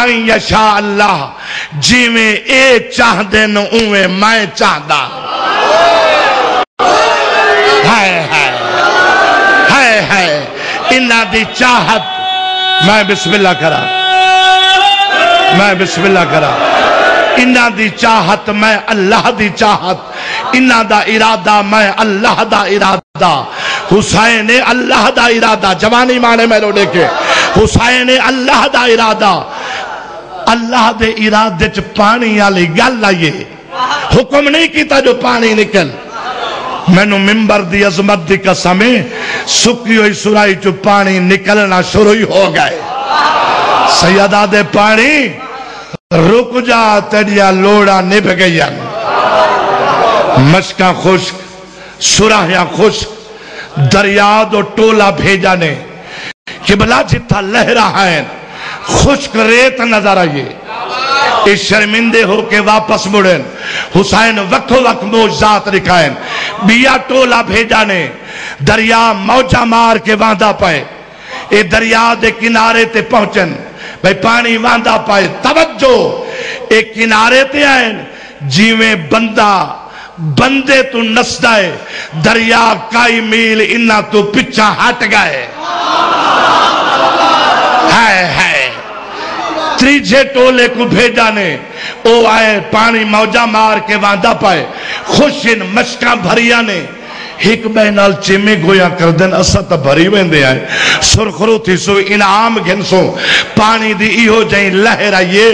کمائی یشاء اللہ جی میں اے چاہ دن اوے میں چاہدا ہے انہاں دی چاہت میں بسم اللہ کرا انہاں دی چاہت میں اللہ دی چاہت انہاں دا ارادہ میں اللہ دا ارادہ حسین اللہ دا ارادہ جوانی مانے میں لوڑے کے حسین اللہ دا ارادہ اللہ دے ارادے چ پانی آلی گل آئیے حکم نہیں کیتا جو پانی نکل میں نو ممبر دی عظمت دی قسمیں سکی ہوئی سرائی چو پانی نکلنا شروع ہو گئے سیدہ دے پانی رک جا تیڑیا لوڑا نب گیا مشکاں خشک سراہیاں خشک دریاد و ٹولا بھیجا نے قبلہ جتا لہرہ ہیں خشک ریت نظر آئیے اس شرمندے ہو کے واپس مڑیں حسین وقت موجزات رکھائیں بیا ٹولا بھیجا نے دریا موجہ مار کے واندہ پائے اے دریا دے کنارے تے پہنچن بھئی پانی واندہ پائے توجہ ایک کنارے تے آئیں جیویں بندے تو نسدائے دریا کائی میل انہا تو پچھا ہٹ گئے تریجے ٹولے کو بھیجا نے او آئے پانی موجہ مار کے واندہ پائے خوشن مشکاں بھریا نے ایک بینال چیمے گویا کردن اسا تا بھری ویندے آئے سرخرو تھی سو انعام گھنسو پانی دی ایہو جائیں لہر آئیے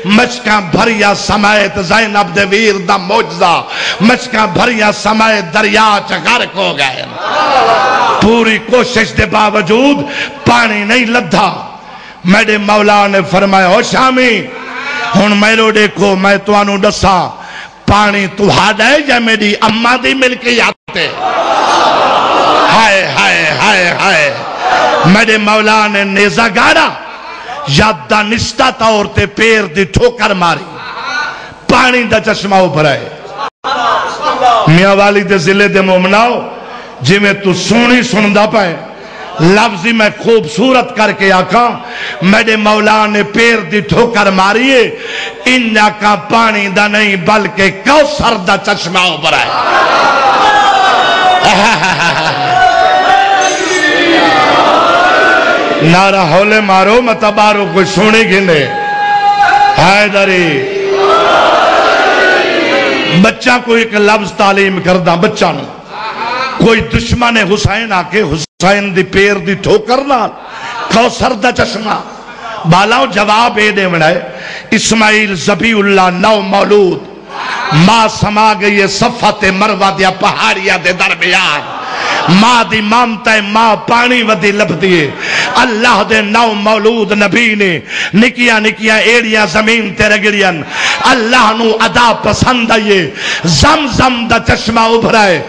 مشکاں بھریا سمایت زینب دے ویر دا موجزہ مشکاں بھریا سمایت دریا چگرک ہو گئے پوری کوشش دے باوجود پانی نہیں لدھا میرے مولا نے فرمایا ہو شامی ہن میرو دیکھو میں توانو ڈسا پانی تو ہاڈ ہے یا میری اممہ دی ملکی آتے ہائے میرے مولا نے نیزہ گاڑا یاد دا نشتہ تاورتے پیر دی ٹھوکر ماری پانی دا چشمہ اوپر آئے میاں والی دے ضلع دے مومناؤ جی میں تو سونی سندہ پائے لفظی میں خوبصورت کر کے آکا میرے مولا نے پیر دی ٹھوکر ماریے انہا کا پانی دا نہیں بلکہ کوثر دا چشمہ اوپر آئے نعرہ ہولے مارو متبارو کوئی سونی گھنے حیدری بچہ کو ایک لفظ تعلیم کردہ بچہ نو کوئی دشمن حسین آکے حسین دی پیر دی ٹھوکرنا کوثر دا چشمہ بالاؤ جواب اے دے مڑائے اسماعیل زبی اللہ نو مولود ماں سما گئی صفت مروہ دیا پہاڑیا دے درمیان ماں دی مامتا ہے ماں پانی ودی لب دیے اللہ دے نو مولود نبی نے نکیاں نکیاں ایڑیاں زمین تے رگڑیاں اللہ نو ادا پسند آئیے زم دا چشمہ ابھرائے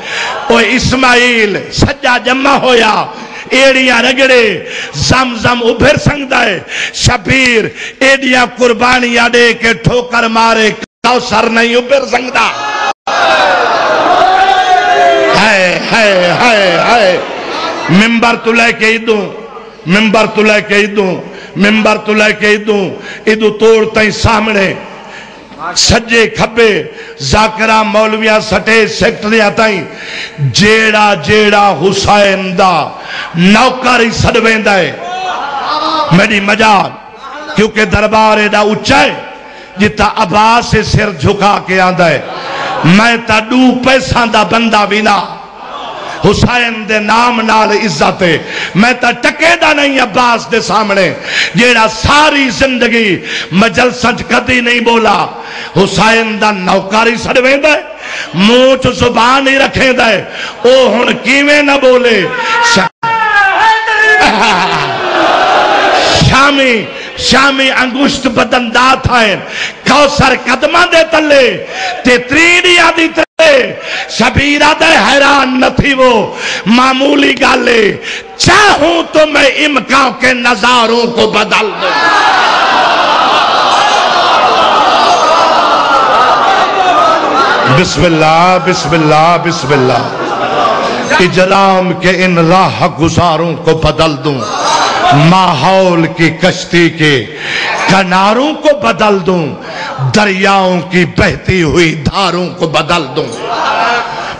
اوہ اسماعیل سجا جمع ہویا ایڑیاں رگڑے زم ابھر سنگدہ ہے شبیر ایڑیاں قربانیاں دے کے ٹھوکر مارے کوثر نہیں ابھر سنگدہ ممبر تو لے کے ادو توڑتا ہی سامنے سجے کھبے زاکرہ مولویاں سٹے سیکٹریاں تائیں جیڑا حسین دا نوکاری سڑویں دائے میری مجال کیونکہ دربار ایڈا اچھائے جتا عباس سے سر جھکا کے آندہ ہے میں تا دو پیسان دا بندہ بینا حسین دے نام نال عزت ہے میں تا ٹکے دا نہیں عباس دے سامنے جیڑا ساری زندگی مجلسنج کدی نہیں بولا حسین دا نوکاری سڑویں دے موچ زبان ہی رکھیں دے او ہن کیویں نہ بولے شامی انگوشت بدندات ہیں کوثر قدمہ دے تلے تے تریڑیاں دی تلے شبیرہ دے حیران نہ تھی وہ معمولی گالے چاہوں تو میں امکان کے نظاروں کو بدل دوں بسم اللہ اجرام کے ان راہ گزاروں کو بدل دوں ماحول کی کشتی کے کناروں کو بدل دوں، دریاؤں کی بہتی ہوئی دھاروں کو بدل دوں۔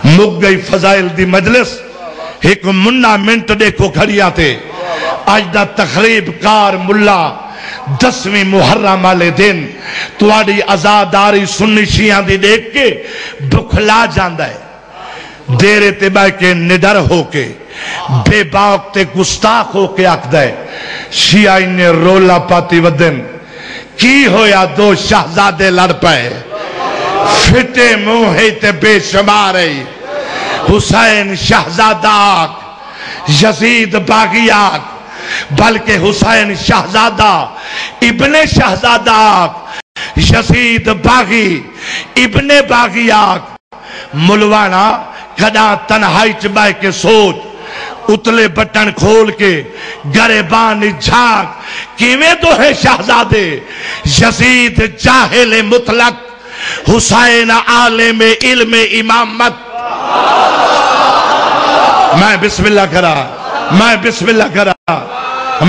مک گئی فضائل دی مجلس، ایک منہ منٹ دیکھو کھڑیاں تھے۔ آج دا تقریب کار ملا 10ویں محرم والے دن تواڈی عزاداری سنی شیعہ دی دیکھ کے بکھلا جاندا ہے، دیرے تے بہ کے نڈر ہو کے بے باک تے گستاخ ہو کے آکھدا ہے شیعہ نے رولا پاتی ودن کی ہویا دو شہزادے لڑ پائے، فٹے منہ تے بے شمار حسین شہزادہ آگ یزید باغی آگ، بلکہ حسین شہزادہ ابن شہزادہ آگ یزید باغی ابن باغی آگ۔ ملوانا کدا تنہائی چبائے کے سوچ، اتلے بٹن کھول کے گریبان جھاگ کیویں تو ہے شہزادے یزید جاہل مطلق، حسین عالم علم امامت۔ میں بسم اللہ کرا، میں بسم اللہ کرا،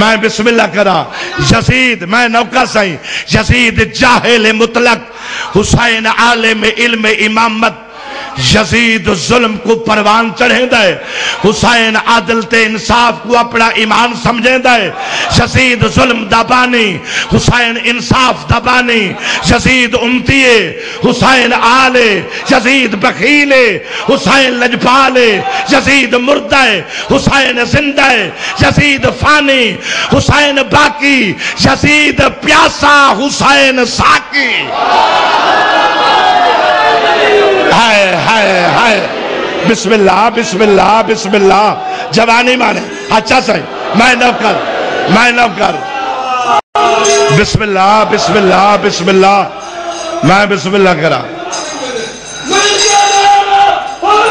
میں بسم اللہ کرا۔ یزید میں نوکا سائیں، یزید جاہل مطلق، حسین عالم علم امامت۔ یزید ظلم کو پروان چڑھیں دائے، حسین عادل تے انصاف کو اپنا ایمان سمجھیں دائے۔ یزید ظلم دبانی، حسین انصاف دبانی۔ یزید امتیے، حسین آلے۔ یزید بخیلے، حسین لجپالے۔ یزید مردہ، حسین زندہ۔ یزید فانی، حسین باقی۔ یزید پیاسا، حسین ساکی۔ ہائے ہائے ہائے، بسم اللہ بسم اللہ بسم اللہ۔ جوانی مانے اچھا سہی، میں نوکر، میں نوکر۔ بسم اللہ بسم اللہ بسم اللہ، میں بسم اللہ کرا۔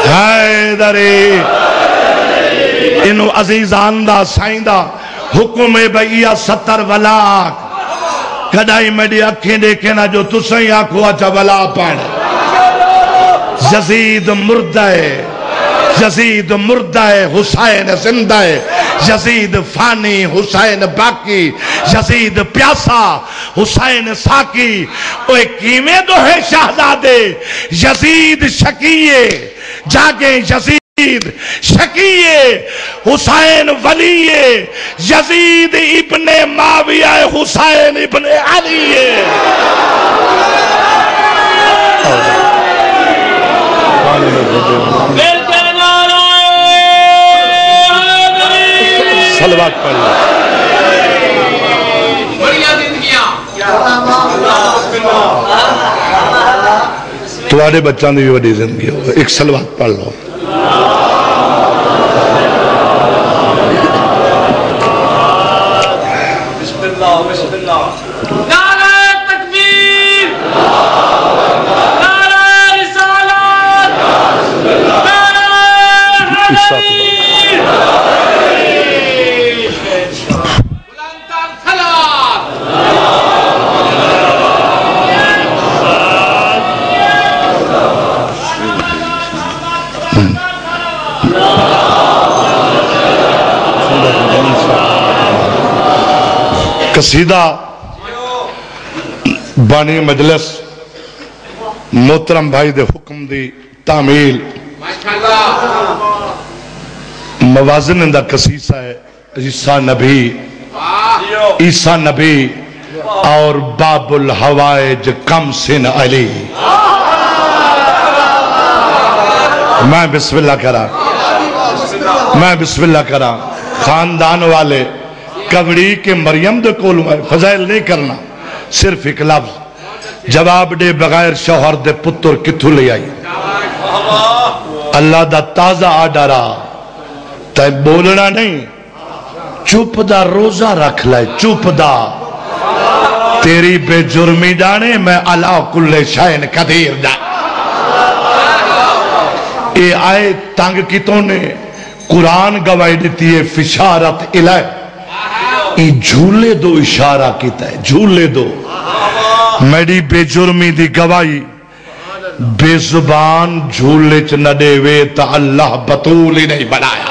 حیدری انہوں عزیزان دا سائن دا حکم بئیہ 70 ولاک کدائی میڈی اکھیں دیکھیں جو تسیں آنکھو اچھا ولا پانے۔ یزید مردہ ہے، یزید مردہ ہے، حسین زندہ ہے۔ یزید فانی، حسین باقی۔ یزید پیاسا، حسین ساکی۔ اوہ کیویں دو ہے شہزادے یزید شکیے، جاگیں یزید شکیے، حسین ولیے۔ یزید ابن معاویہ، حسین ابن علیے۔ صلوات پڑھ لیں۔ تمہارے بچوں نے بھی بڑی زندگی ہو، ایک صلوات پڑھ لو۔ بسم اللہ بسم اللہ۔ قصیدہ بانی مجلس محترم بھائی دے حکم دی تعمیل موازن اندہ قصیصہ ہے عیسیٰ نبی، عیسیٰ نبی اور باب الحوائج کم سن علی۔ میں بسم اللہ کرا، میں بسم اللہ کرا۔ خاندان والے کبڑی کے مریم دے کولوں ہے، فضائل نہیں کرنا، صرف ایک لفظ جواب دے بغیر شوہر دے پتر کتھو لے آئی۔ اللہ دا تازہ آڈارا تے بولنا نہیں، چوپ دا روزہ رکھ لائے، چوپ دا تیری بے جرمی ڈانے میں علا کل شائن قدیر دا۔ اے آئے تنگ کتوں نے قرآن گواہی دیتی ہے فشارت الہ، ای جھولے دو اشارہ کیتا ہے، جھولے دو میری بے جرمی دی گواہی بے زبان جھولے چ نہ دے وے تا اللہ بطول ہی نہیں بنایا۔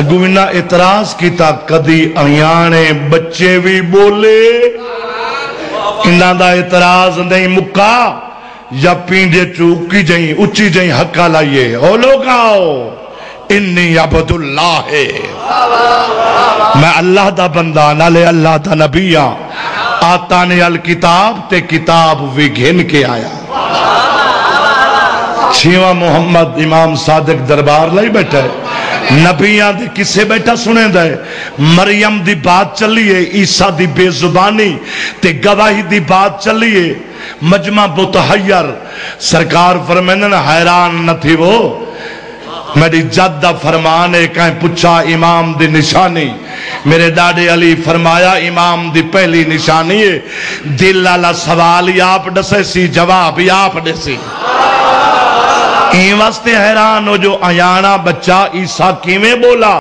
اگو انہاں اعتراض کیتا کدی ایانے بچے بھی بولے انہاں دا اعتراض نہیں مکا یا پیندے چوکی جائیں اچھی جائیں حقا لائیے او لوگ آؤ انی عبد اللہ ہے میں اللہ دا بندہ نالے اللہ دا نبی آتا نے الکتاب تے کتاب بھی گھن کے آیا چھیواں محمد امام صادق دربار لائی بیٹھا ہے نبیان دے کسے بیٹھا سنے دے مریم دی بات چلیے عیسیٰ دی بے زبانی تے گواہی دی بات چلیے مجمع متحیر سرکار فرمائن حیران نہ تھی وہ میری جدہ فرمانے کہیں پچھا امام دی نشانی میرے ڈاڈے علی فرمایا امام دی پہلی نشانی ہے دل اللہ سوال یاپ ڈسے سی جواب یاپ ڈسی این واسطے حیران ہو جو آیانا بچہ عیسیٰ کیویں بولا